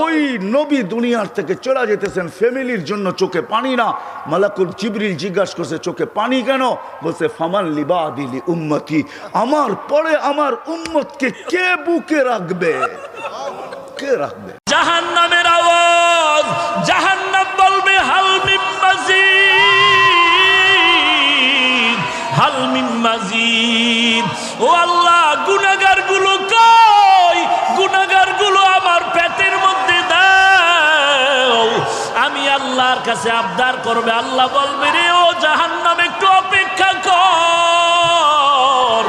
ওই নবী দুনিয়ার থেকে চলে যেতেছেন, ফ্যামিলির জন্য চোখে পানি না। মালাকুল জিবরিল জিজ্ঞাসা করছে চোখে পানি কেন? বলছে ফামান লিবাদিলি উম্মতি, আমার পরে আমার উম্মতকে কে বুকে রাখবে, কে রাখবে? জাহান্নামের আওয়াজ, জাহান্নাম বলবে হাল মিন মাজিদ, হাল মিন মাজিদ। ও আল্লাহ, গুনাহগার গুলো কই? গুনাহগার গুলো আমার পেটের মধ্যে দাও। আমি আল্লাহর কাছে আবদার করবে, আল্লাহ বলবে রে ও জাহান্নাম একটু অপেক্ষা কর,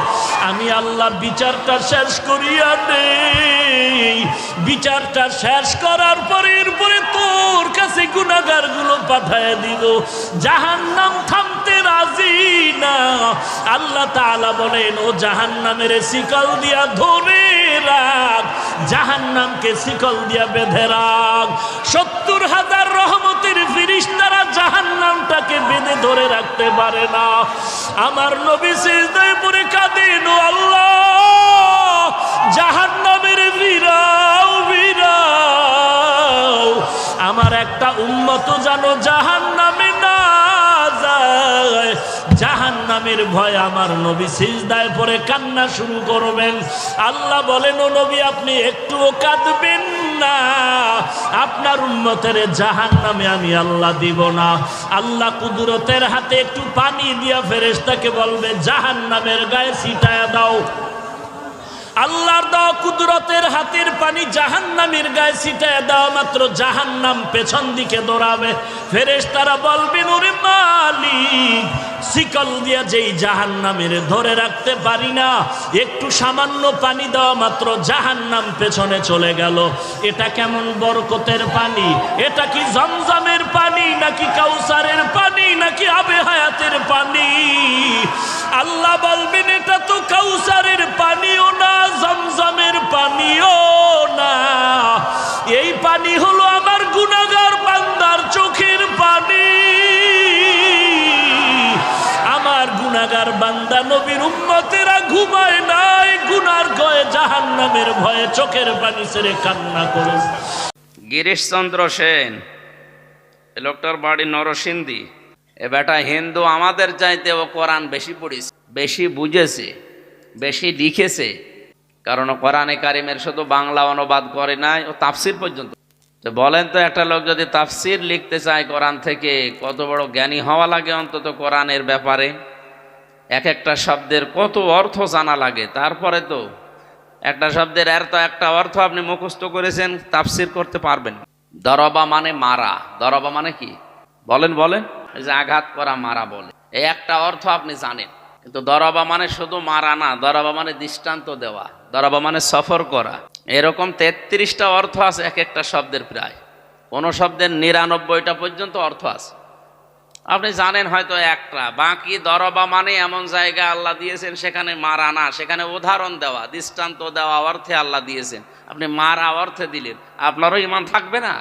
আমি আল্লাহ বিচারটা শেষ করিয়া নেই। বিচারটা শেষ করার পরে এরপরে তোর কাছে গুনাহগার গুলো পাঠায় দিব। জাহান্নাম থামতে রাজি না। আল্লাহ তাআলা বলেন ও জাহান্নামের শিকল দিয়া ধরে রাখ, জাহান্নামকে শিকল দিয়া বেঁধে রাখ। ৭০,০০০ রহমতের ফেরেশতারা জাহান্নামটাকে বেঁধে ধরে রাখতে পারে না। আমার নবী সিজদায় পড়ে কাঁদেন, ও আল্লাহ জাহান্নামের ভিড়াও ভিড়াও, আমার একটা উম্মত যেন জাহান্নামে না যায়। জাহান্নামের ভয় আমার নবী সিজদায় পড়ে কান্না শুরু করবেন। আল্লাহ বলেন ও নবী আপনি একটুও কাঁদবেন না, আপনার উম্মতের জাহান্নামে আমি আল্লাহ দিব না। আল্লাহ কুদরতের হাতে একটু পানি দিয়া ফেরেশতাকে বলবে জাহান্নামের গায়ে ছিটায়া দাও। আল্লাহর দাও কুদরতের হাতের পানি জাহান্নামের গায়ে ছিটায় দেওয়া মাত্র জাহান্নাম পেছন দিকে দৌড়াবে। ফেরেশতারা বলবেন ওরে মালিক, শিকল দিয়া যেই জাহান্নামের ধরে রাখতে পারি না, একটু সামান্য পানি দেওয়া মাত্র জাহান্নাম পেছনে চলে গেল। এটা কেমন বরকতের পানি? এটা কি জমজমের পানি নাকি কাউসারের পানি নাকি আবে হায়াতের পানি? আল্লাহ বলবেন এটা তো কাউসারের পানিও না, জমজমের পানিও না, এই পানি হলো আমার গুনাহগার বান্দার চোখের পানি। আমার গুনাহগার বান্দা নবীর উম্মতেরা ঘুমায় নাই, গুনার ভয়ে জাহান্নামের ভয়ে চোখের পানি ছেড়ে কান্না করে। গিরিশচন্দ্র সেন, এ লোকটার বাড়ি নরসিংদী। এ বেটা হিন্দু আমাদের চাইতে ও কোরআন বেশি পড়েছে, বেশি বুঝেছে, বেশি লিখেছে। কারণ কোরআনে কারিমের শুধু বাংলা অনুবাদ করে নাই, ও তাফসির পর্যন্ত। তো বলেন তো একটা লোক যদি তাফসির লিখতে চায় কোরআন থেকে, কত বড় জ্ঞানী হওয়া লাগে অন্তত কোরআনের ব্যাপারে। এক একটা শব্দের কত অর্থ জানা লাগে। তারপরে তো একটা শব্দের একটা অর্থ আপনি মুখস্থ করেছেন, তাফসির করতে পারবেন। দরবা মানে মারা। দরবা মানে কি বলেন বলেন? এই যে আঘাত করা, মারা বলে, এই একটা অর্থ আপনি জানেন। কিন্তু দরবা মানে শুধু মারা না, দরবা মানে দৃষ্টান্ত দেওয়া, দরবা মানে সফর করা। এরকম ৩৩টা অর্থ আছে এক একটা শব্দের প্রায়। কোনো শব্দের ৯৯টা পর্যন্ত অর্থ আছে, আপনি জানেন হয়তো একটা। বাকি দরবা মানে এমন জায়গা আল্লাহ দিয়েছেন সেখানে মারা না, সেখানে উদাহরণ দেওয়া, দৃষ্টান্ত দেওয়া অর্থে আল্লাহ দিয়েছেন। আপনি মারা অর্থে দিলেন, আপনারও ইমান থাকবে না।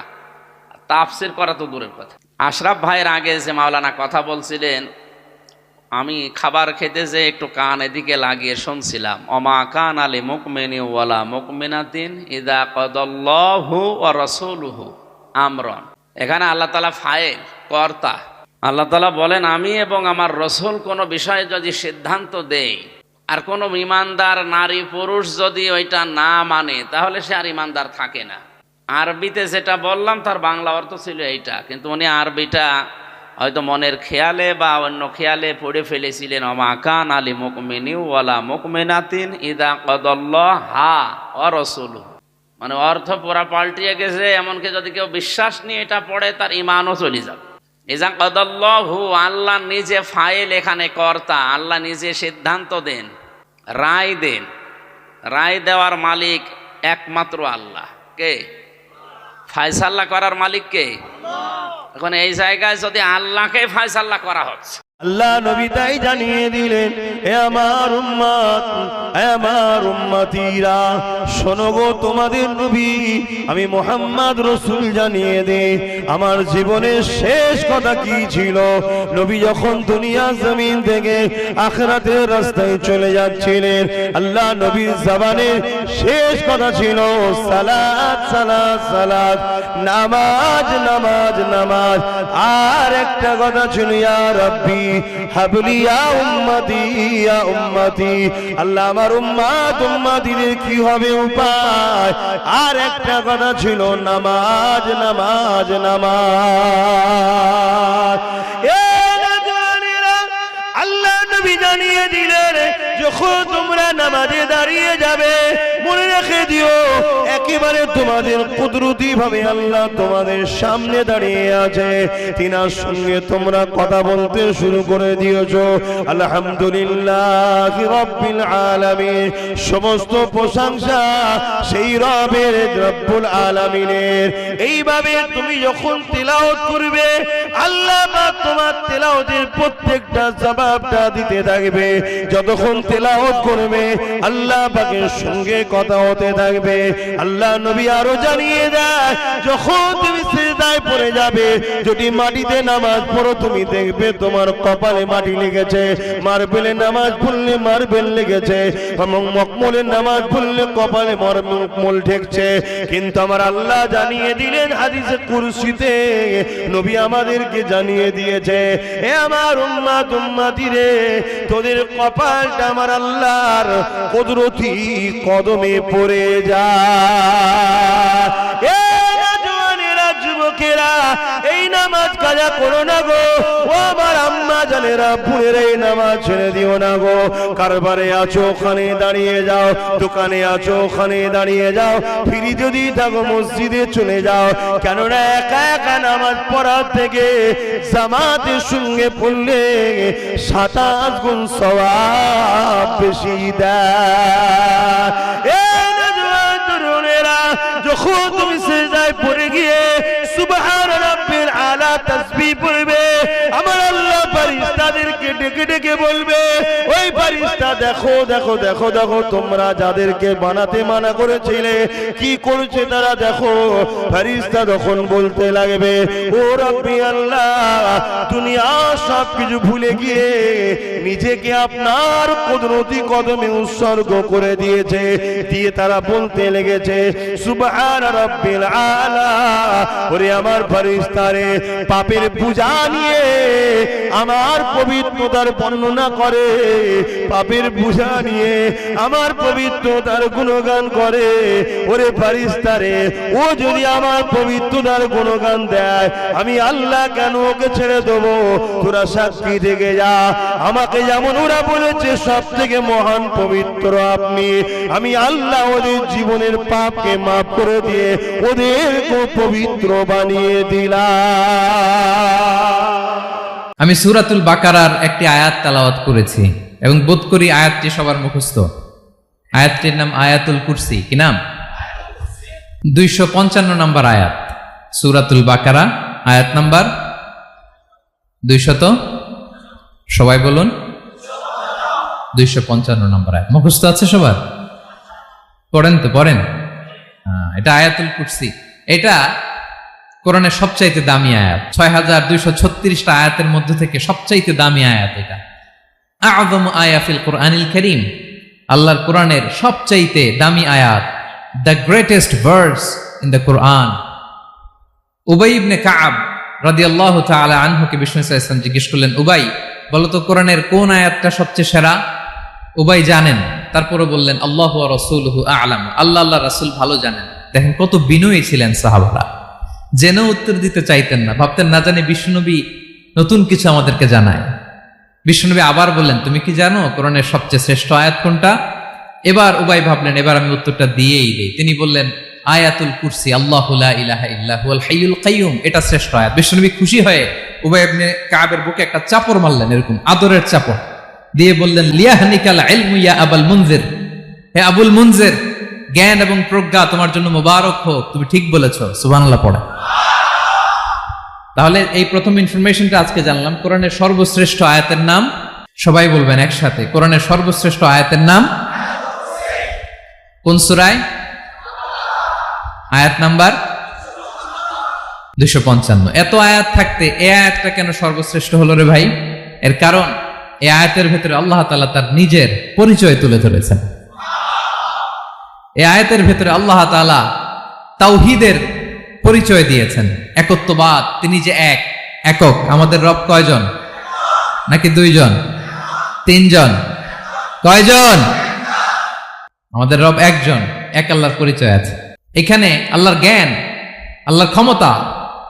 তাফসির করা তো দূরের কথা। আশরাফ ভাইয়ের আগে যে মাওলানা কথা বলছিলেন, আমি খাবার খেতে যে একটু কান এদিকে লাগিয়ে শুনছিলাম। অমা কান আলী মুকমিনি ওয়ালা মুকমিনাতিন ইদা কদাল্লাহু ওয়া রাসূলুহু আমরন। এখানে আল্লাহ তাআলা ফাইল, কর্তা। আল্লাহ তাআলা বলেন আমি এবং আমার রসুল কোনো বিষয়ে যদি সিদ্ধান্ত দেই, আর কোনো ইমানদার নারী পুরুষ যদি ওইটা না মানে, তাহলে সে আর ইমানদার থাকে না। আরবিতে যেটা বললাম তার বাংলা অর্থ ছিল এইটা, কিন্তু উনি আরবিটা হয়তো মনের খেয়ালে বা অন্য খেয়ালে পড়ে ফেলেছিলেন। ওমা কান আলী মুকমিনি ওয়ালা মুকমিনাতিন ইদা কদাল্লাহা ওয়া রাসূলুহু, মানে অর্থ পুরা পাল্টিয়ে গেছে। এমনকি যদি কেউ বিশ্বাস নিয়ে এটা পড়ে, তার ইমানও চলে যাবে। ইজা কদাল্লাহু, আল্লাহ নিজে ফাইল, এখানে কর্তা। আল্লাহ নিজে সিদ্ধান্ত দেন, রায় দেন। রায় দেওয়ার মালিক একমাত্র আল্লাহ। কে? ফায়সাল্লা করার মালিক কে? এখন এই জায়গায় যদি আল্লাহকে ফায়সাল্লা করা হচ্ছে, আল্লাহ নবী তাই জানিয়ে দিলেন, এ আমার উম্মত, এ আমার উম্মতিরা, শোনো গো তোমাদের নবী আমি মুহাম্মদ রাসূল জানিয়ে দে আমার জীবনের শেষ কথা কি ছিল। নবী যখন দুনিয়া জমিন থেকে আখিরাতের রাস্তায় চলে যাচ্ছিলেন, আল্লাহ নবীর জবানে শেষ কথা ছিল সালাত সালাত সালাত, নামাজ নামাজ নামাজ। আর একটা কথা ছিল ইয়া রাব্বি হাবলি ইয়া উম্মতি ইয়া উম্মতি, আল্লাহ আমার উম্মত উম্মতিদের কি হবে উপায়। আর একটা কথা ছিল নামাজ নামাজ নামাজ। এ নওজওয়ানেরা, আল্লাহ নবী জানিয়ে দিলেন যখন তোমরা নামাজে দাঁড়িয়ে যাবে মনে রেখে দিও একেবারে তোমাদের কুদরতি ভাবে আল্লাহ তোমাদের সামনে দাঁড়িয়ে আছে, তিনার সঙ্গে তোমরা কথা বলতে শুরু করে দিয়েছো। আলহামদুলিল্লাহ রাব্বিল আলামিন, সমস্ত প্রশংসা সেই রবের রব্বুল আলামিনের। এইভাবে তুমি যখন তিলাওয়াত করবে আল্লাহ পাক তোমার তিলাওয়াতের প্রত্যেকটা জবাবটা দিতে থাকবে। যতক্ষণ তিলাওয়াত করবে আল্লাহ পাকের সঙ্গে কথা হতে থাকবে। আল্লাহ নবী আরো জানিয়ে দেয় যখন তুমি সিজদায় পড়ে যাবে, যদি মাটিতে নামাজ পড়ো তুমি দেখবে তোমার কপালে মাটি লেগেছে, মার্বেলে নামাজ পড়লে মার্বেল লেগেছে, এবং মকমলে নামাজ পড়লে কপালে মকমল ঠেকছে। কিন্তু আমার আল্লাহ জানিয়ে দিলেন হাদিসে কুরসিতে, নবী আমাদেরকে জানিয়ে দিয়েছে, হে আমার উম্মত উম্মতিরে, তোদের কপালটা আমার আল্লাহর কুদরতি কদমে পড়ে যায়। এ নওজওয়ানেরা, যুবকেরা, এই নামাজ কাজা করো না গো। ও আমার আম্মা জানেরা, ভুলের এই নামাজ ছেড়ে দিও না গো। কারবারে আছো ওখানে দাঁড়িয়ে যাও, দোকানে আছো ওখানে দাঁড়িয়ে যাও, ফিরি যদি থাকো মসজিদে চলে যাও। কেননা একা একা নামাজ পড়ার থেকে জামাতের সঙ্গে পড়লে 27 গুণ সওয়াব বেশি দেয়। এ নওজওয়ান তরুণেরা, যখন তুমি সিজদায় পড়ে গিয়ে সুবহান রাব্বিল আলা তাসবিহ পড়বে, আমার আল্লাহ ফেরেশতাদেরকে ডেকে ডেকে বলবে, ওই ফেরেশতা দেখো দেখো দেখো দেখো, তোমরা যাদেরকে বানাতে মানা করেছিলে কি করছে তারা দেখো। ফেরেশতা তখন বলতে লাগবে, ও রব্বি আল্লাহ, দুনিয়া সব কিছু ভুলে গিয়ে নিজেকে আপনার কুদরতি কদমে উৎসর্গ করে দিয়েছে। দিয়ে তারা বলতে লেগেছে সুবহান রাব্বিল আলা, ওরে আমার ফেরেশতারে, পাপের বোঝা নিয়ে আমার পবিত্রতার বর্ণনা করে, পাপের বোঝা নিয়ে আমার পবিত্রতার গুণগান করে। ওরে ফেরেশতারে, ও যদি আমার পবিত্রতার গুণগান দেয় আমি আল্লাহ কেন ওকে ছেড়ে দেবো? তোরা সাক্ষী থেকে যা, আমাকে যেমন ওরা বলেছে সব থেকে মহান পবিত্র আপনি, আমি আল্লাহ ওদের জীবনের পাপকে মাফ করে দিয়ে ওদেরকে পবিত্র বানিয়ে দিলাম। আমি সূরাতুল বাকারার একটি আয়াত তেলাওয়াত করেছি এবং বোধ করি আয়াতটি সবার মুখস্থ। আয়াতটির নাম আয়াতুল কুরসি। কি নাম? 255 নম্বর আয়াত, সূরাতুল বাকারা, আয়াত নাম্বার 200, সবাই বলুন 255 নম্বর আয়াত। মুখস্থ আছে সবার? পড়েন তো, পড়েন। এটা আয়াতুল কুরসি। এটা কোরআনের সবচাইতে দামি আয়াত। 6236টা আয়াতের মধ্যে থেকে সবচাইতে দামি আয়াত এটা। আযম আয়া ফিল কুরআনিল কারীম, আল্লাহর কোরআনের সবচাইতে দামি আয়াত, the greatest verse in the Quran. Ubai ibn Kab রাদিয়াল্লাহু তাআলা আনহুকে বিষ্ণু সাল্লাল্লাহু আলাইহি ওয়াসাল্লাম জিজ্ঞেস করলেন, উবাই বলো তো কোরআনের কোন আয়াতটা সবচেয়ে সেরা? উবাই জানেন, তারপরে বললেন আল্লাহু ওয়া রাসূলুহু আ'লাম, আল্লাহ আল্লাহ রাসূল ভালো জানেন। দেখেন কত বিনয়ী ছিলেন সাহাবারা, জেনেও উত্তর দিতে চাইতেন না, ভাবতেন না জানি বিষ্ণুনবী নতুন কিছু আমাদেরকে জানায়। বিষ্ণুনবী আবার বললেন, তুমি কি জানো কোরআনের সবচেয়ে শ্রেষ্ঠ আয়াত কোনটা? এবার উবাই ভাবলেন এবার আমি উত্তরটা দিয়েই দেই। তিনি বললেন আয়াতুল কুরসি, আল্লাহু লা ইলাহা ইল্লা হুয়াল হাইয়ুল কাইয়ুম, এটা শ্রেষ্ঠ আয়াত। বিষ্ণুনবী খুশি হয়ে উবাই ইবনে কাবের বুকে একটা চাপড় মারলেন, এরকম আদরের চাপড় দিয়ে বললেন, লিয়াহনিকাল ইলমু ইয়া আবুল মুনজির, হে আবুল মুনজির, জ্ঞান এবং প্রজ্ঞা তোমার জন্য মোবারক হোক, তুমি ঠিক বলেছো। সুবহানাল্লাহ পড়ে। তাহলে এই প্রথম ইনফরমেশনটা আজকে জানলাম। কোরআনের সর্বশ্রেষ্ঠ আয়াতের নাম, সবাই বলবেন একসাথে, কোরআনের সর্বশ্রেষ্ঠ আয়াতের নাম কোন সূরায়? আয়াত নাম্বার 255। এত আয়াত থাকতে এই আয়াতটা কেন সর্বশ্রেষ্ঠ হলো রে ভাই? এর কারণ এই আয়াতের ভেতরে আল্লাহ তাআলা তার নিজের পরিচয় তুলে ধরেছেন। এই আয়াতের ভেতরে আল্লাহ তাআলা তাওহীদের পরিচয় দিয়েছেন, একত্ববাদ, তিনি যে একক। আমাদের রব কয়জন? নাকি দুইজন, তিনজন? কয়জন? আমাদের রব একজন, এক আল্লাহর পরিচয় আছে। এখানে আল্লাহর জ্ঞান, আল্লাহর ক্ষমতা,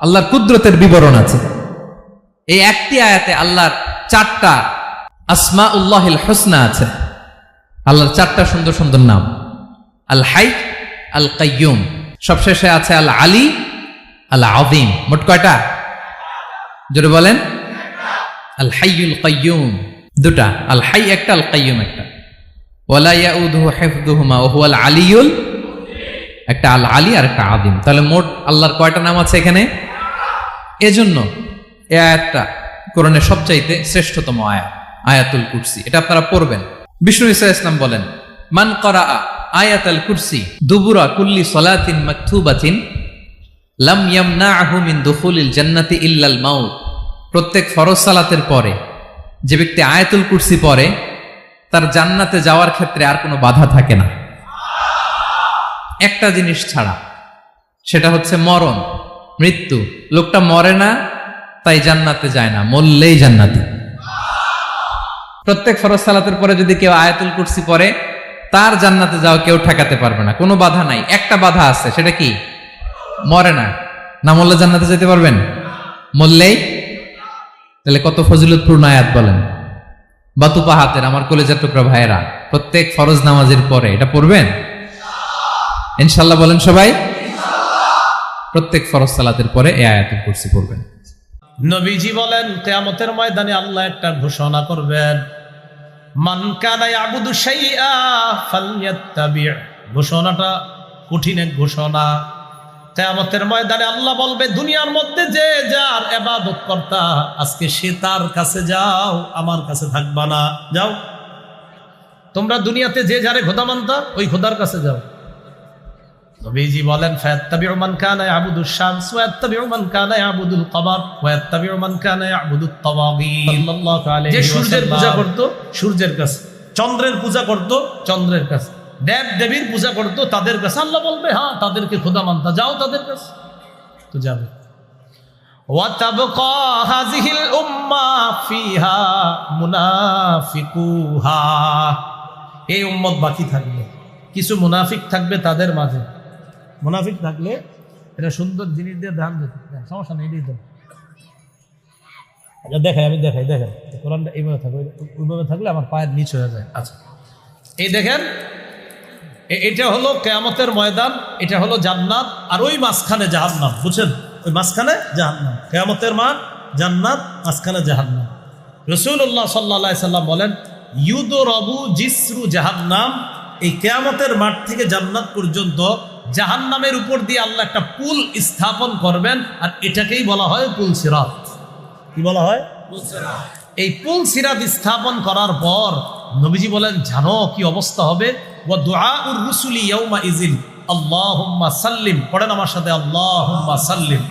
আল্লাহর কুদরতের বিবরণ আছে। এই একটি আয়াতে আল্লাহর 4টা আসমাউল্লাহিল হুসনা আছে। আল্লাহর 4টা সুন্দর সুন্দর নাম, আল হাই, আল কাইয়ুম, সবশেষে আছে আল আলী, আল আযীম। মোট কয়টা? জোরে বলেন। আল হাইয়ুল কাইয়ুম 2টা, আল হাই একটা, আল কাইয়ুম একটা। ওয়ালা ইয়াউদুহু হিফযুহুমা ওয়া হুয়াল আলিয়ুল, একটা আল আলী আর একটা আযীম। তাহলে মোট আল্লাহর কয়টা নাম আছে এখানে? এজন্য এই আয়াতটা কোরআনের সবচাইতে শ্রেষ্ঠতম আয়াত, আয়াতুল কুরসি। এটা আপনারা পড়বেন। বিষ্ণু ঈসা ইসলাম বলেন, মান করা আয়াতুল কুরসি দুবুরা কুল্লি সালাতিন মাকতুবাতিন লাম ইয়ামনাহু মিন দুখুলিল জান্নাতি ইল্লাল মাউত। প্রত্যেক ফরজ সালাতের পরে যে ব্যক্তি আয়াতুল কুরসি পড়ে তার জান্নাতে যাওয়ার ক্ষেত্রে আর কোনো বাধা থাকে না, একটা জিনিস ছাড়া, সেটা হচ্ছে মরণ, মৃত্যু। লোকটা মরে না তাই জান্নাতে যায় না, মরলেই জান্নাতি। প্রত্যেক ফরজ সালাতের পরে যদি কেউ আয়াতুল কুরসি পড়ে তার জান্নাতে যাওয়া কেউ ঠেকাতে পারবে না, কোনো বাধা নাই। একটা বাধা আছে, সেটা কি? মরে না। না মরলে জান্নাতে যেতে পারবেন? মরলেই। তাহলে কত ফজিলতপূর্ণ আয়াত বলেন। বাতুপা হাতের আমার কলেজের টুকরা ভাইয়েরা, প্রত্যেক ফরজ নামাজের পরে এটা পড়বেন ইনশাআল্লাহ। বলেন সবাই, প্রত্যেক ফরজ সালাতের পরে এই আয়াতুল কুরসি পড়বেন। নবীজি বলেন, কিয়ামতের ময়দানে আল্লাহ একটা ঘোষণা করবেন, মান কানা ইয়াবুদু শাইআ ফালইয়াত্তাবি'। ঘোষণাটা কঠিন এক ঘোষণা। কিয়ামতের ময়দানে আল্লাহ বলবে, দুনিয়ার মধ্যে যে যার ইবাদত করতা, আজকে সে তার কাছে যাও, আমার কাছে থাকবা না। যাও, তোমরা দুনিয়াতে যে যারে খোদা মানতা ওই খোদার কাছে যাও। নবীজি বলেন, ফায়াত্তাবিউ মান কানা ইয়াবুদুশ শামস ওয়া ইয়াত্তাবিউ মান কানা ইয়াবুদুল কমার ওয়া ইয়াত্তাবিউ মান কানা ইয়াবুদুত তাওয়াগীত। সাল্লাল্লাহু আলাইহি ওয়াসাল্লাম। যে সূর্যের পূজা করত সূর্যের কাছে, চন্দ্রের পূজা করত চন্দ্রের কাছে, দেব দেবীর পূজা করত তাদের কাছে। আল্লাহ বলবে, হ্যাঁ তাদেরকে খোদা মানতা, যাও তাদের কাছে। তো যাবে। ওয়া তাবকা হাযিহিল উম্মাহ ফিহা মুনাফিকুহা। এই উম্মত বাকি থাকবে, কিছু মুনাফিক থাকবে তাদের মাঝে। মুনাফিক থাকলে এটা সুন্দর জিনিস দিয়ে ধ্যান দিতে, সমস্যা নেই, দিয়ে দেন। আচ্ছা দেখাই, আমি দেখাই, দেখেন কোরআনটা এইভাবে থাকবে, ওইভাবে থাকলে আমার পায়ের নিচ হয়ে যায়। আচ্ছা এই দেখেন, এটা হলো কিয়ামতের ময়দান, এটা হলো জান্নাত, আর ওই মাঝখানে জাহান্নাম। বুঝছেন? ওই মাঝখানে জাহান্নাম, কিয়ামতের মাঠ জান্নাত, মাঝখানে জাহান্নাম। রাসূলুল্লাহ সাল্লাল্লাহু আলাইহি সাল্লাম বলেন, ইউদরাবু জিসরু জাহান্নাম। এই কিয়ামতের মাঠ থেকে জান্নাত পর্যন্ত জাহান্নামের উপর দিয়ে আল্লাহ একটা পুল স্থাপন করবেন, আর এটাকেই বলা হয় পুল সিরাত। কি বলা হয়? পুল সিরাত। এই পুল সিরাত স্থাপন করার পর নবীজি বলেন, জানো কি অবস্থা হবে? ওয়া দুআউর রুসুলি ইয়াউমা ইযিন আল্লাহুম্মা সাল্লিম। পড়েন আমার সাথে, আল্লাহুম্মা সাল্লিম।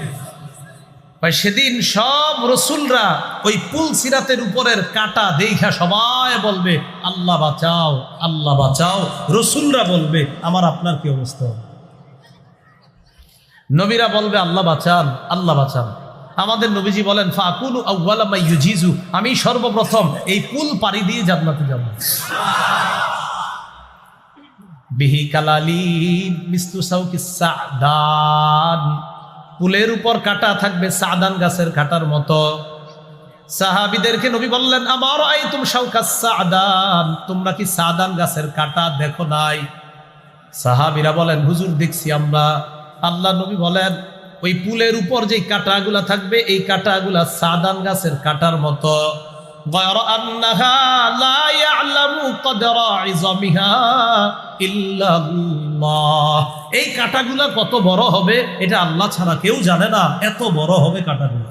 ভাই সেদিন সব রসুলরা ওই পুল সিরাতের উপরের কাঁটা দেখা সবাই বলবে, আল্লাহ বাঁচাও, আল্লাহ বাঁচাও। রসুলরা বলবে, আমার আপনার কি অবস্থা হবে? নবীরা বলবে, আল্লাহ বাঁচান, আল্লাহ বাঁচান। আমাদের নবীজি বলেন, ফাকুলু আউওয়ালা মা ইউজিজু। আমি সর্বপ্রথম এই পুল পাড়ি দিয়ে জান্নাতে যাব। বিহি কালালিন মিসলু সাউকিস সাদান। পুলের উপর কাঁটা থাকবে সাদান গাছের কাঁটার মতো। সাহাবীদেরকে নবী বললেন, আমার আইতুম শাওকাস সাদান, তোমরা কি সাদান গাছের কাঁটা দেখো নাই? সাহাবীরা বলেন, হুজুর দেখছি আমরা। আল্লাহ নবী বলেন, ওই পুলের উপর যে কাঁটাগুলা থাকবে, এই কাঁটাগুলা সাদান গাছের কাঁটার মতো। গায়রা আন্নাহা লা ইয়ালামু কদরা ইযামিহা ইল্লাল্লাহ। এই কাঁটাগুলা কত বড় হবে এটা আল্লাহ ছাড়া কেউ জানে না, এত বড় হবে কাঁটাগুলো।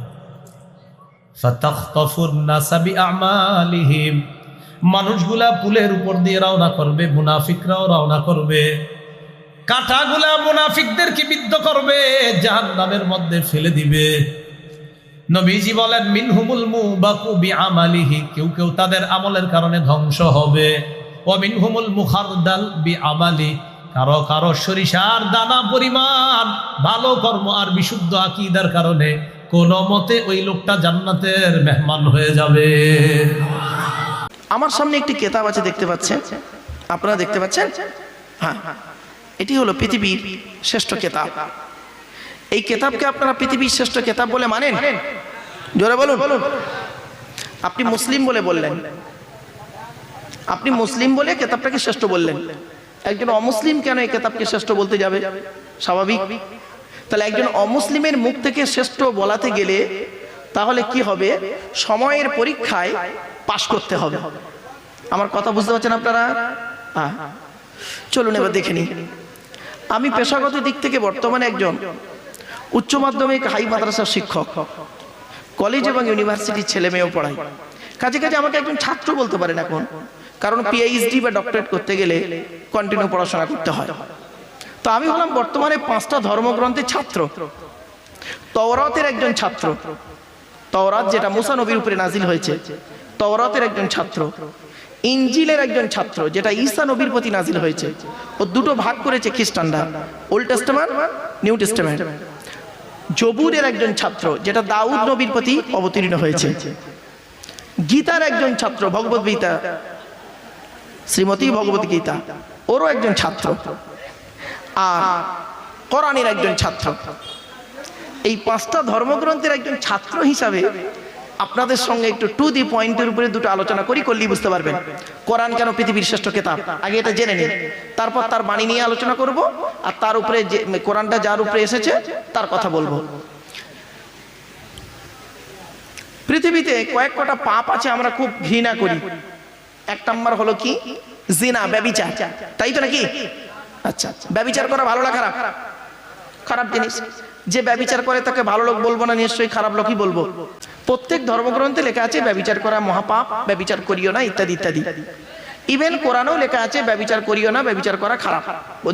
ফাতাখতাফুন নাসা বিআমালিহিম, মানুষগুলা পুলের উপর দিয়ে রওনা করবে, মুনাফিকরাও রওনা করবে, কাঁটাগুলা মুনাফিকদেরকে বিদ্ধ করবে, জাহান্নামের মধ্যে ফেলে দিবে। নবীজি বলেন মিনহুমুল মুবাকু বিআমালিহি, কেউ কেউ তাদের আমলের কারণে ধ্বংস হবে। ওয়া মিনহুমুল মুখারদাল বিআমালি, কারো কারো সরিষার দানা পরিমাণ ভালো কর্ম আর বিশুদ্ধ আকীদার কারণে কোন মতে ওই লোকটা জান্নাতের মেহমান হয়ে যাবে। আমার সামনে একটি কিতাব আছে, দেখতে পাচ্ছেন, আপনারা দেখতে পাচ্ছেন? হ্যাঁ, এটি হলো পৃথিবীর শ্রেষ্ঠ কিতাব। এই কিতাবকে আপনারা পৃথিবীর শ্রেষ্ঠ কিতাব বলে মানেন? জোরে বলুন। আপনি মুসলিম বলে বললেন, আপনি মুসলিম বলে কিতাবটাকে শ্রেষ্ঠ বললেন, একজন অমুসলিম কেন এই কিতাবকে শ্রেষ্ঠ বলতে যাবে? স্বাভাবিক। তাহলে একজন অমুসলিমের মুখ থেকে শ্রেষ্ঠ বলাতে গেলে তাহলে কি হবে? সময়ের পরীক্ষায় পাশ করতে হবে। আমার কথা বুঝতে পারছেন আপনারা? চলুন এবার দেখে নিই। আমি পেশাগত দিক থেকে বর্তমানে একজন উচ্চ মাধ্যমিক হাই মাদ্রাসার শিক্ষক, কলেজ এবং ইউনিভার্সিটির ছেলে মেয়েও পড়াই। কাজে কাজে আমাকে একজন ছাত্র বলতে পারেন এখন, কারণ পিএইচডি বা ডক্টরেট করতে গেলে কন্টিনিউ পড়াশোনা করতে হয়। তো আমি হলাম বর্তমানে 5টা ধর্মগ্রন্থের ছাত্র। তাওরাতের একজন ছাত্র, তাওরাত যেটা মুসা নবীর উপরে নাজিল হয়েছে, তাওরাতের একজন ছাত্র। ইনজিলের একজন ছাত্র, যেটা ঈসা নবীর প্রতি নাজিল হয়েছে। ও দুটো ভাগ করেছে খ্রিস্টানরা, ওল্ড টেস্টামেন্ট, নিউ টেস্টামেন্ট। জবুরের একজন ছাত্র, যেটা দাউদ নবীর প্রতি অবতীর্ণ হয়েছে। গীতার একজন ছাত্র, ভগবত গীতা, শ্রীমতী ভগবত গীতা, ওরও একজন ছাত্র। আর কোরআনের একজন ছাত্র। এই 5টা ধর্মগ্রন্থের একজন ছাত্র হিসাবে আপনাদের সঙ্গে একটু টু দি পয়েন্টের উপরে দুটো আলোচনা করলেই বুঝতে পারবেন কোরআন কেন পৃথিবীর শ্রেষ্ঠ কিতাব। আগে এটা জেনে নিন, তারপর তার বাণী নিয়ে আলোচনা করব, আর তার উপরে যে কোরআনটা যার উপরে এসেছে তার কথা বলবো। পৃথিবীতে কয়েক কটা পাপ আছে আমরা খুব ঘৃণা করি। 1 নম্বর হলো কি? জিনা, ব্যভিচার, তাই তো নাকি? আচ্ছা, ব্যভিচার করা ভালো না খারাপ? খারাপ জিনিস। যে ব্যভিচার করে তাকে ভালো লোক বলবো না, নিশ্চয়ই খারাপ লোকই বলবো। প্রত্যেক ধর্মগ্রন্থে লেখা আছে ব্যভিচার করা মহাপাপ, ব্যভিচার করিও না, ইত্যাদি ইত্যাদি। ইভেন কোরআনেও লেখা আছে ব্যভিচার করিও না, ব্যভিচার করা খারাপ।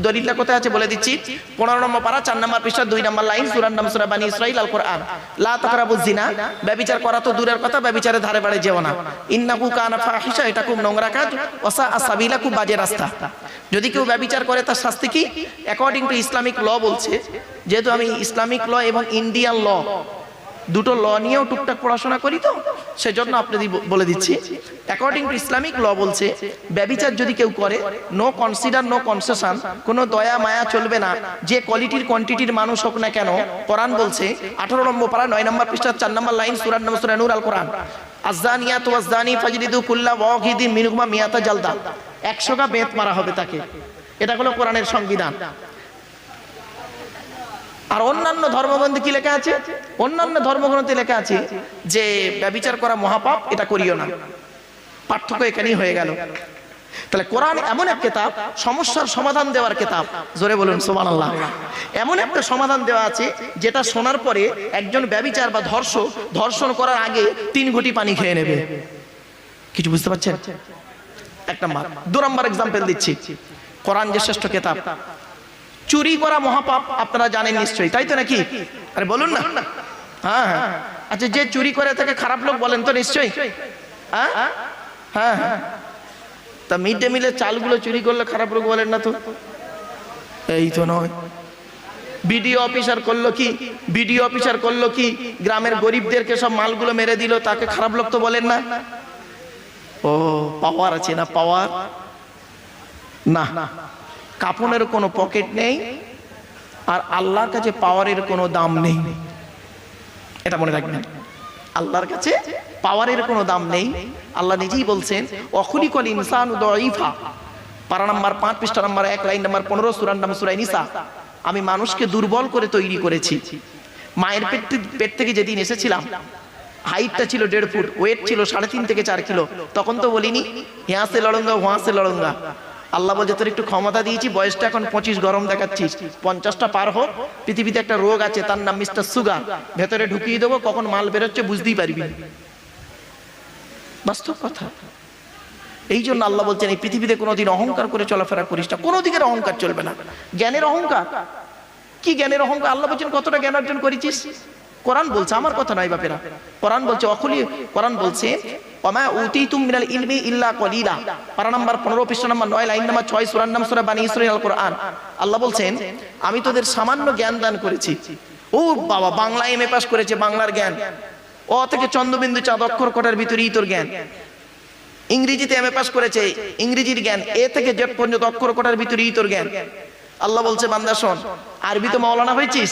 দলিলটা কোথায় আছে বলে দিচ্ছি। 15 নম্বর পারা 4 নম্বর পৃষ্ঠা 2 নম্বর লাইন, সূরার নাম সূরা বানী ইসরাঈল, আল কোরআন। লা তাকরাবুজ জিনা, ব্যভিচার করা তো দূরের কথা, ব্যভিচারের ধারে বাড়ে যেও না। ইন্নাহু কানা ফাহিশা, এটা খুব নোংরা কাজ। ওয়াসা আসাবিলা, খুব বাজে রাস্তা। যদি কেউ ব্যভিচার করে তার শাস্তি কি? অ্যাকর্ডিং টু ইসলামিক ল বলছে, যেহেতু আমি ইসলামিক ল এবং ইন্ডিয়ান ল দুটো ল নিয়েও টুকটাক পড়াশোনা করি, তো সেজন্য আপনাদের বলে দিচ্ছি। অ্যাকর্ডিং টু ইসলামিক ল বলছে, ব্যভিচার যদি কেউ করে, নো কনসিডার, নো কনসেশন, কোনো দয়া মায়া চলবে না, যে কোয়ালিটির কোয়ান্টিটির মানুষ হোক না কেন। কোরআন বলছে 18 নম্বর পারা 9 নম্বর পৃষ্ঠা 4 নম্বর লাইন, সূরার নাম সূরা নূর, আল কোরআন। আয-যানিয়াতু ওয়াজ-যানি ফাজলিদু কুল্লা ওয়াহিদিন মিনহুমা মিয়াতা জালদা, 100টা বেত মারা হবে তাকে। এটা হলো কোরআনের সংবিধান। আর অন্যান্য ধর্মগ্রন্থে কি লেখা আছে? অন্যান্য ধর্মগ্রন্থে লেখা আছে যে ব্যভিচার করা মহাপাপ, এটা করিও না। পার্থক্য এখানেই হয়ে গেল। তাহলে কোরআন এমন এক কিতাব, সমস্যার সমাধান দেওয়ার কিতাব। জোরে বলুন সুবহানাল্লাহ। এমন একটা সমাধান দেওয়া আছে যেটা শোনার পরে একজন ব্যভিচার বা ধর্ষণ করার আগে 3 ঘটি পানি খেয়ে নেবে। কিছু বুঝতে পারছেন? 1 নম্বর। 2 নম্বর এক্সাম্পল দিচ্ছি। কোরআন যে শ্রেষ্ঠ কিতাব, চুরি করা মহাপাপ আপনারা জানেন নিশ্চয়ই, তাই তো নাকি? আরে বলুন না। হ্যাঁ হ্যাঁ। আচ্ছা, যে চুরি করে তাকে খারাপ লোক বলেন তো নিশ্চয়ই? হ্যাঁ হ্যাঁ। তা মিড ডে মিলের চালগুলো চুরি করলে খারাপ লোক বলেন না তো? এই তো নয়। বিডিও অফিসার করলো কি? বিডিও অফিসার করলো কি? গ্রামের গরিবদেরকে সব মালগুলো মেরে দিল, তাকে খারাপ লোক তো বলেন না? ও, পাওয়ার আছে না? পাওয়ার না, কাপনের কোনো পকেট নেই, আর আল্লাহর কাছে পাওয়ারের কোনো দাম নেই। এটা মনে রাখবেন, আল্লাহর কাছে পাওয়ারের কোনো দাম নেই। আল্লাহ নিজেই বলছেন অখুলিকাল ইনসানু দাঈফা, পারা নাম্বার 5 পৃষ্ঠা নাম্বার 1 লাইন নাম্বার 15, সূরার নাম সূরা নিসা। আমি মানুষকে দুর্বল করে তৈরি করেছি। মায়ের পেট থেকে যেদিন এসেছিলাম, হাইটটা ছিল 1.5 ফুট, ওয়েট ছিল 3.5 থেকে 4 কিলো। তখন তো বলিনি হ্যাঁ সে লড়ঙ্গা, ওয়া সে লড়ঙ্গা। আল্লাহ বলছে তোর একটু ক্ষমতা দিয়েছি, বয়সটা এখন 25, গরম দেখাচ্ছিস, 50টা পার হোক, পৃথিবীতে একটা রোগ আছে তার নাম মিস্টার সুগার, ভেতরে ঢুকিয়ে দেবো, কখন মাল বেরোচ্ছে বুঝতেই পারবি না। বাস্তব কথা। এই জন্য আল্লাহ বলছেন এই পৃথিবীতে কোনোদিন অহংকার করে চলাফেরা করিস না, কোনো দিকের অহংকার চলবে না। জ্ঞানের অহংকার কি? জ্ঞানের অহংকার আল্লাহ বলছেন কতটা জ্ঞান অর্জন করেছিস? কোরআন বলছে, আমার কথা নয় বাপেরা, কোরআন বলছে অখলি, কোরআন বলছে ওমা উতিতুম মিনাল ইলমি ইল্লা কলিলা, পারা নাম্বার 15 পৃষ্ঠা নাম্বার 9 লাইন নাম্বার 6 সূরার নাম সূরা বানী ইসরাঈল আল কোরআন। আল্লাহ বলছেন আমি তোদের সামান্য জ্ঞান দান করেছি। ও বাবা, বাংলা এমএ পাস করেছে, বাংলার জ্ঞান, অ থেকে চন্দ্রবিন্দু চাঁদ অক্ষর কটার ভিতরেই তোর জ্ঞান। ইংরেজিতে এমএ পাস করেছে, ইংরেজির জ্ঞান, এ থেকে জেড পর্যন্ত অক্ষর কটার ভিতরেই তোর জ্ঞান। আল্লাহ বলছে বান্দা শোন, আরবি তো মাওলানা হয়েছিস,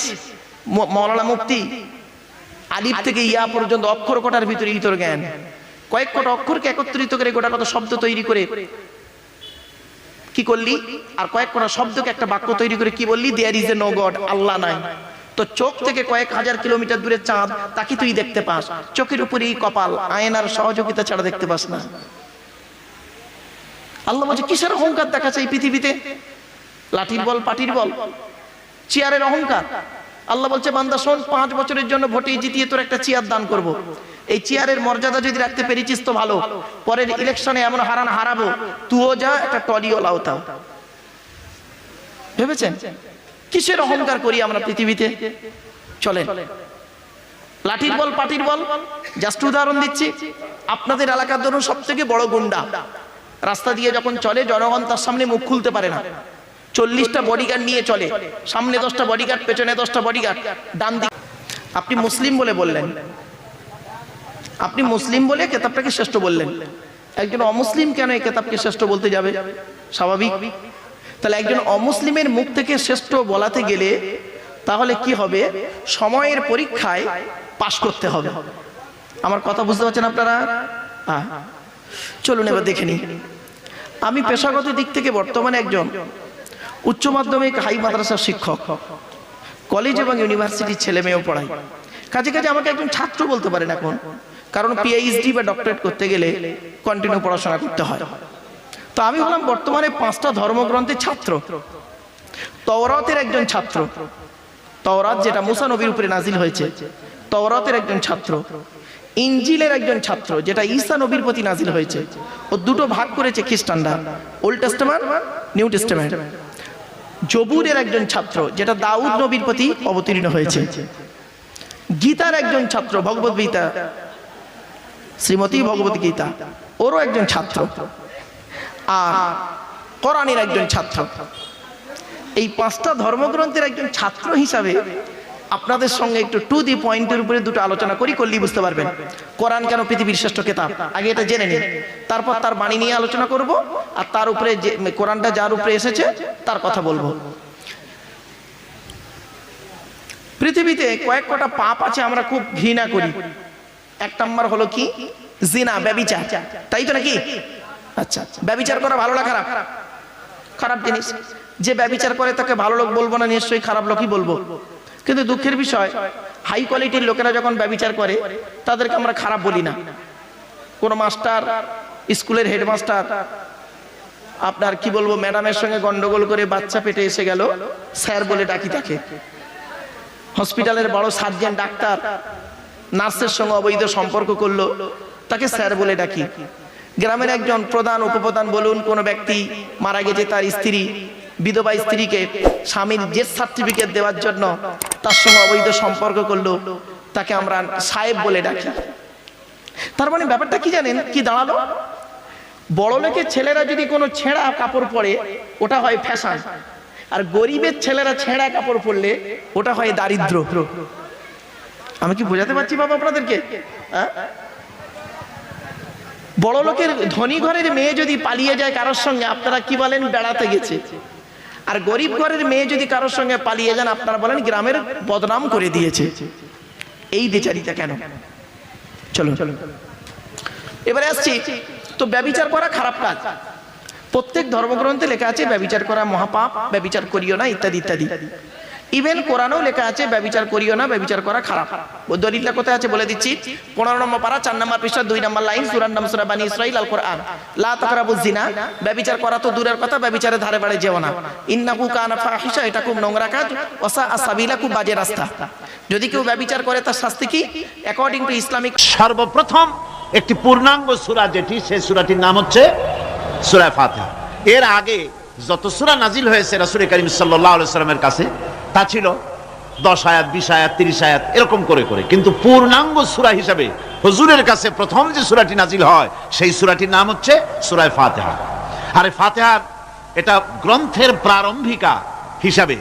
মাওলানা মুফতি, আলিফ থেকে ইয়া পর্যন্ত অক্ষর কটার ভিতরেই তোর জ্ঞান। কয়েক কটা অক্ষরকে একত্রিত করে গোটা কত শব্দ তৈরি করে কি করলি, আর কয়েক কটা শব্দকে একটা বাক্য তৈরি করে কি বললি, there is a no god, Allah নাই। তো চোখ থেকে কয়েক হাজার কিলোমিটার দূরে চাঁদ, তাকে তুই দেখতে পাস, চোখের উপরেই কপাল, আয়নার সহযোগিতা ছাড়া দেখতে পাস না। আল্লাহ বলছে কিসের অহংকার দেখাচ্ছে এই পৃথিবীতে? লাঠির বল, পাটির বল, চেয়ারের অহংকার। আল্লাহ বলছে বান্দা শোন, 5 বছরের জন্য ভোটে জিতিয়ে তোর একটা চেয়ার দান করব। এই চেয়ারের মর্যাদা যদি রাখতে পেরেছিস তো ভালো, পরের ইলেকশনে এমন হারাবো, তুইও যা, একটা টলিও লাউতাও। ভেবেছেন কিসের অহংকার করি আমরা পৃথিবীতে? চলেন, লাঠির বল, পাটির বল। জাস্ট উদাহরণ দিচ্ছি, আপনাদের এলাকার ধরুন সব থেকে বড় গুন্ডা রাস্তা দিয়ে যখন চলে, জনগণ তার সামনে মুখ খুলতে পারে না, 40টা বডিগার্ড নিয়ে চলে, সামনে 10টা বডিগার্ড, পেছনে 10টা বডিগার্ড, ডান দিকে। আপনি মুসলিম বলে বললেন, আপনি মুসলিম বলে কেতাবটাকে শ্রেষ্ঠ বললেন, একজন অমুসলিম কেন এই কেতাবকে শ্রেষ্ঠ বলতে যাবে? স্বাভাবিক। তাহলে একজন অমুসলিমের মুখ থেকে শ্রেষ্ঠ বলাতে গেলে তাহলে কি হবে? সময়ের পরীক্ষায় পাশ করতে হবে। আমার কথা বুঝতে পারছেন আপনারা? চলুন এবার দেখে নিই। আমি পেশাগত দিক থেকে বর্তমানে একজন উচ্চ মাধ্যমিক হাই মাদ্রাসার শিক্ষক, কলেজ এবং ইউনিভার্সিটির ছেলে মেয়েও পড়াই। কাজে কাজে আমাকে একজন ছাত্র বলতে পারেন এখন, কারণ পিএইচডি বা ডক্টরেট করতে গেলে কন্টিনিউ পড়াশোনা করতে হয়। তো আমি হলাম বর্তমানে 5টা ধর্মগ্রন্থের ছাত্র, তওরাতের একজন ছাত্র, তওরাত যেটা মুসা নবীর উপরে নাজিল হয়েছে, তওরাতের একজন ছাত্র, ইনজিলের একজন ছাত্র যেটা ঈসা নবীর প্রতি নাজিল হয়েছে। ও দুটো ভাগ করেছে খ্রিস্টানরা, ওল্ড টেস্টামেন্ট, নিউ টেস্টামেন্ট। জবুরের একজন ছাত্র যেটা দাউদ নবীর প্রতি অবতীর্ণ হয়েছে। গীতার একজন ছাত্র, ভগবত গীতা, শ্রীমতী ভগবত গীতা, ওরও একজন ছাত্র, আর কোরআনের একজন ছাত্র। এই 5টা ধর্মগ্রন্থের একজন ছাত্র হিসাবে আপনাদের সঙ্গে একটু টু দি পয়েন্টের উপরে দুটো আলোচনা করলেই বুঝতে পারবেন কোরআন কেন পৃথিবীর শ্রেষ্ঠ কিতাব। আগে এটা জেনে নিন, তারপর তার বাণী নিয়ে আলোচনা করব, আর তার উপরে যে কোরআনটা যার উপরে এসেছে তার কথা বলবো। পৃথিবীতে কয়েক কটা পাপ আছে আমরা খুব ঘৃণা করি। 1 নম্বর হলো কি? জিনা, ব্যভিচার, তাই তো নাকি? আচ্ছা, ব্যভিচার করা ভালো না খারাপ? খারাপ জিনিস। যে ব্যভিচার করে তাকে ভালো লোক বলবো না, নিশ্চয়ই খারাপ লোকই বলবো। কিন্তু দুঃখের বিষয়, হাই কোয়ালিটির লোকেরা যখন ব্যভিচার করে তাদেরকে আমরা খারাপ বলি না। কোন মাস্টার, স্কুলের হেডমাস্টার, আপনার কি বলবো, ম্যাডামের সঙ্গে গন্ডগোল করে বাচ্চা পেটে এসে গেল, স্যার বলে ডাকি তাকে। হসপিটালের বড় সার্জন, ডাক্তার নার্সের সঙ্গে অবৈধ সম্পর্ক করলো, তাকে স্যার বলে ডাকি। গ্রামের একজন প্রধান, উপপ্রধান বলুন, কোন ব্যক্তি মারা গেছে, তার স্ত্রী, বিধবা স্ত্রীকে স্বামীর ডেথ সার্টিফিকেট দেওয়ার জন্য তার সঙ্গে অবৈধ সম্পর্ক করলো, তাকে আমরা সাহেব বলে ডাকি। তার মানে ব্যাপারটা কি জানেন কি দাঁড়ালো? বড় লোকের ছেলেরা যদি কোনো ছেঁড়া কাপড় পরে ওটা হয় ফ্যাশন, আর গরিবের ছেলেরা ছেঁড়া কাপড় পরলে ওটা হয় দারিদ্র। আমি কি বোঝাতে পারছি বাবা আপনাদেরকে? বড় লোকের ধনী ঘরের মেয়ে যদি পালিয়ে যায় কারোর সঙ্গে, আপনারা কি বলেন? বেড়াতে গেছে। আর গরিব ঘরের মেয়ে যদি কারোর সঙ্গে পালিয়ে যান, আপনারা বলেন গ্রামের বদনাম করে দিয়েছে। এই দ্বিচারিতা কেন? চলুন এবারে আসছি। তো ব্যভিচার করা খারাপ কাজ, প্রত্যেক ধর্মগ্রন্থে লেখা আছে ব্যভিচার করা মহাপাপ, ব্যভিচার করিও না, ইত্যাদি ইত্যাদি। ইভেন কোরআনেও লেখা আছে ব্যভিচার করিও না, ব্যভিচার করা খারাপ। ওই দলিলটা কোথায় আছে বলে দিচ্ছি। 15 নম্বর পারা 4 নম্বর পৃষ্ঠা 2 নম্বর লাইন, সূরার নাম সূরা বানী ইসরাঈল আল কোরআন। লা তাকরাবুজ জিনা, ব্যভিচার করা তো দূরের কথা, ব্যভিচারের ধারে বাড়ে যেও না। ইন্নাহু কানা ফাহিশা, এটা খুব নোংরা কাজ। ওয়াসা আসাবিলা, খুব বাজে রাস্তা। যদি কেউ ব্যভিচার করে তার শাস্তি কি? অ্যাকর্ডিং টু ইসলামিক সর্বপ্রথম একটি পূর্ণাঙ্গ সূরা যেটি, সেই সূরাটির নাম হচ্ছে সূরা ফাতিহা। এর আগে যত সূরা নাজিল হয়েছে রাসূল করিম সাল্লাল্লাহু আলাইহি ওয়াসাল্লামের কাছে তা ছিল 10 আয়াত, 20 আয়াত, 30 আয়াত এরকম করে করে। কিন্তু পূর্ণাঙ্গ সূরা হিসাবে হুজুরের কাছে প্রথম যে সূরাটি নাজিল হয় সেই সূরাটির নাম হচ্ছে সূরা ফাতিহা। আর এই ফাতিহার এটা গ্রন্থের প্রারম্ভিকা হিসাবে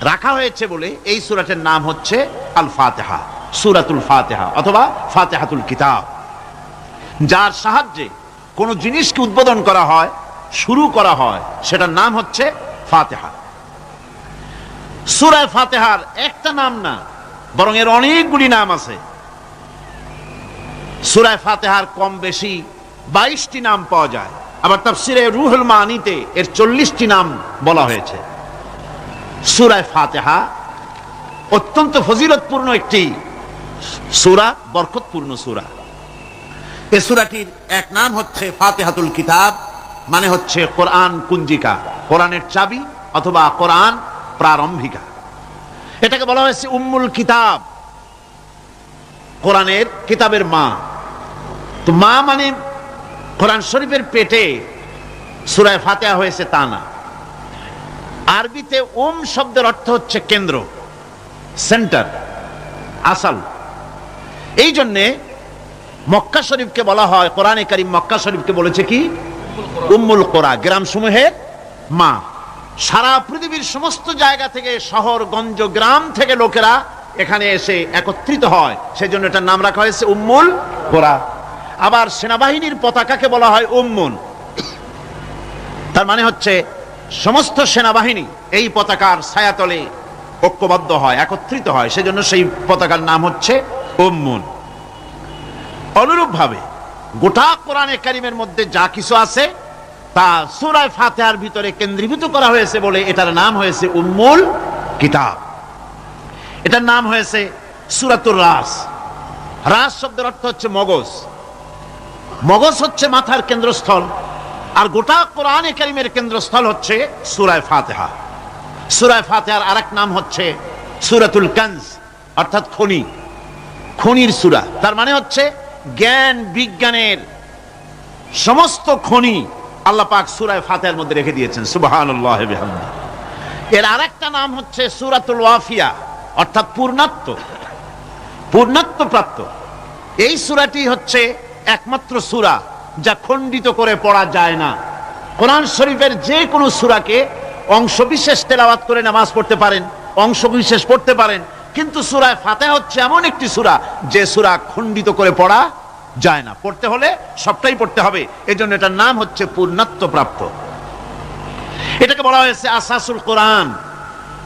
রাখা হয়েছে বলে এই সূরাটির নাম হচ্ছে আল ফাতিহা, সূরাতুল ফাতিহা অথবা ফাতিহাতুল কিতাব। যার সাহায্যে কোনো জিনিসকে উদ্বোধন করা হয়, শুরু করা হয়, সেটার নাম হচ্ছে ফাতিহা। সূরা ফাতিহার একটা নাম না, বরং এর অনেকগুলি নাম আছে। সূরা ফাতিহার কম বেশি 22টি নাম পাওয়া যায়। আবার তাফসীরে রুহুল মানিতে এর 40টি নাম বলা হয়েছে। সূরা ফাতিহা অত্যন্ত ফজিলতপূর্ণ একটি সূরা, বরকতপূর্ণ সূরা। এই সূরাটির এক নাম হচ্ছে ফাতিহাতুল কিতাব, মানে হচ্ছে কোরআন কুঞ্জিকা, কোরআনের চাবি অথবা কোরআন প্রারম্ভিকা। এটাকে বলা হয়েছে উম্মুল কিতাব, কোরআনের কিতাবের মা। তো মা মানে কোরআন শরীফের পেটে সূরা ফাতিহা হয়েছে তা না। আরবিতে শব্দের অর্থ হচ্ছে কেন্দ্র, সেন্টার, আসল। এই জন্যে মক্কা শরীফকে বলা হয়, কোরআনে কারীম মক্কা শরীফকে বলেছে কি? উম্মুল কোরা, গ্রাম সমূহের মা। সারা পৃথিবীর সমস্ত জায়গা থেকে, শহর গঞ্জ গ্রাম থেকে লোকেরা এখানে এসে একত্রিত হয়, সেজন্য এটার নাম রাখা হয়েছে উম্মুল কোরা। আবার সেনাবাহিনীর পতাকাকে বলা হয় উম্মুন, তার মানে হচ্ছে সমস্ত সেনাবাহিনী এই পতাকার ছায়াতলে ঐক্যবদ্ধ হয়, একত্রিত হয়, সেজন্য সেই পতাকার নাম হচ্ছে উম্মুন। অনুরূপভাবে গোটা কোরআনে কারীমের মধ্যে যা কিছু আছে তা সূরা ফাতিহার ভিতরে কেন্দ্রীভূত করা হয়েছে বলে এটার নাম হয়েছে উম্মুল কিতাব। এটার নাম হয়েছে সূরাতুর রাস। রাস শব্দের অর্থ হচ্ছে মগজ। মগজ হচ্ছে মাথার কেন্দ্রস্থল, আর গোটা কোরআনে কারীমের কেন্দ্রস্থল হচ্ছে সূরা ফাতিহা। সূরা ফাতিহার আরেক নাম হচ্ছে সূরাতুল কানজ, অর্থাৎ খনি, খনির সূরা। তার মানে হচ্ছে জ্ঞান বিজ্ঞানের সমস্ত খনি আল্লাহ পাক সূরা ফাতিহার মধ্যে রেখে দিয়েছেন। সুবহানাল্লাহ ওয়া বিহামদিহি। এর আরেকটা নাম হচ্ছে সূরাতুল ওয়াফিয়া, অর্থাৎ পূর্ণত্ব, পূর্ণত্ব প্রাপ্ত। এই সূরাটি হচ্ছে একমাত্র সূরা যা খণ্ডিত করে পড়া যায় না। কোরআন শরীফের যে কোনো সূরাকে অংশ বিশেষ তেলাওয়াত করে নামাজ পড়তে পারেন, অংশ বিশেষ পড়তে পারেন, কিন্তু সূরা ফাতিহা হচ্ছে এমন একটি সূরা যে সূরা খণ্ডিত করে পড়া যায় না। পড়তে হলে সবটাই পড়তে হবে, এজন্য এটার নাম হচ্ছে পূর্ণত্ব প্রাপ্ত। এটাকে বলা হয়েছে আসাসুল কোরআন,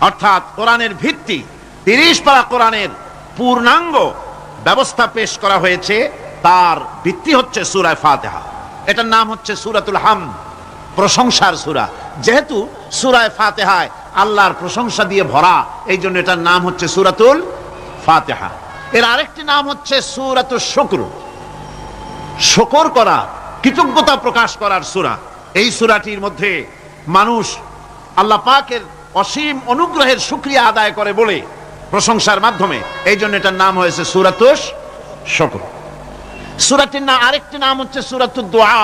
অর্থাৎ কোরআনের ভিত্তি। 30 পারা কোরআনের পূর্ণাঙ্গ ব্যবস্থা পেশ করা হয়েছে, তার ভিত্তি হচ্ছে সূরা ফাতিহা। এটার নাম হচ্ছে সূরাতুল হামদ, প্রশংসার সূরা। যেহেতু সূরা ফাতিহায় আল্লাহর প্রশংসা দিয়ে ভরা, এই জন্য এটার নাম হচ্ছে সূরাতুল ফাতিহা। এর আরেকটি নাম হচ্ছে সূরাতুশ শুকর, শুকর করা, কৃতজ্ঞতা প্রকাশ করার সূরা। এই সূরাটির মধ্যে মানুষ আল্লাহ পাকের অসীম অনুগ্রহের শুকরিয়া আদায় করে বলে প্রশংসার মাধ্যমে, এই জন্য এটার নাম হয়েছে সূরাতুশ শুকর। সূরাটির নাম আরেকটি নাম হচ্ছে সূরাতুদ দোয়া।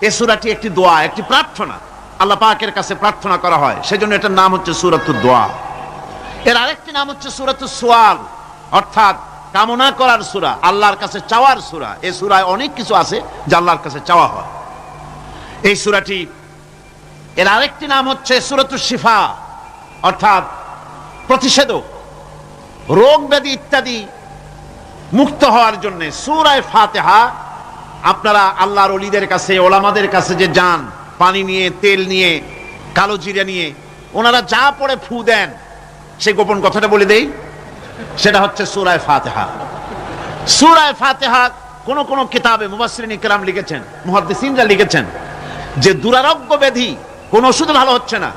এই সূরাটি একটি দোয়া, একটি প্রার্থনা, আল্লাহ পাকের কাছে প্রার্থনা করা হয়, সেজন্য এটার নাম হচ্ছে সূরাতুদ দোয়া। এর আরেকটি নাম হচ্ছে সূরাতুস সুয়াল, অর্থাৎ কামনা করার সূরা, আল্লাহর কাছে চাওয়ার সূরা। এই সূরায় অনেক কিছু আছে যা আল্লাহর কাছে চাওয়া হয়। এই সূরাটি, এর আরেকটি নাম হচ্ছে সূরাতুশ শিফা, অর্থাৎ প্রতিষেধক, রোগ ব্যাধি ইত্যাদি মুক্ত হওয়ার জন্য। সূরা ফাতিহা আপনারা আল্লাহর ওলিদের কাছে, ওলামাদের কাছে যে যান, পানি নিয়ে, তেল নিয়ে, কালো জিরা নিয়ে, ওনারা যা পড়ে ফু দেন, সেই গোপন কথাটা বলে দেই, সেটা হচ্ছে সূরা ফাতিহা। সূরা ফাতিহা কোন কোন কিতাবে মুফাসসিরিন ইকরাম লিখেছেন, মুহাদ্দিসিনরা লিখেছেন যে দুরারোগ্য ব্যাধি, কোন ওষুধ ভালো হচ্ছে না,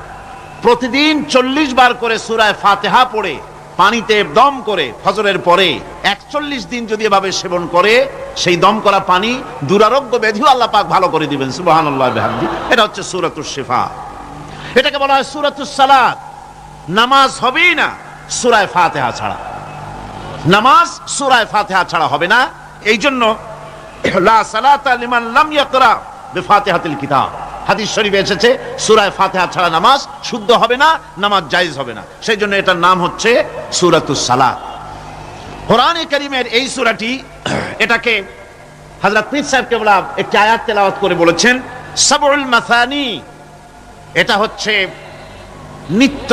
প্রতিদিন 40 বার করে সূরা ফাতিহা পড়ে পানিতে দম করে ফজরের পরে 41 দিন যদি এভাবে সেবন করে, সেই দম করা পানি দুরারোগ্য ব্যাধিও আল্লাহ পাক ভালো করে দিবেন। সুবহানাল্লাহ বিহামদি। এটা হচ্ছে সূরাতুশ শিফা। এটাকে বলা হয় সূরাতুস সালাত। নামাজ হবেই না সূরা ফাতিহা ছাড়া, নামাজ সূরা ফাতিহা ছাড়া হবে না। এই জন্য লা সালাতা লিমান লাম ইয়াকরা বিফাতিহাতিল কিতাব, হাদিস শরীফে এসেছে সূরা ফাতিহা ছাড়া নামাজ শুদ্ধ হবে না, নামাজ জায়েজ হবে না। সেই জন্য এটার নাম হচ্ছে সূরাতুস সালাত। কোরআনে কারীমের এই সূরাটি, এটাকে হযরত পীর সাহেব কেবলা একটি আয়াত তেলাওয়াত করে বলেছেন সাবউল মাসানি। এটা হচ্ছে নিত্য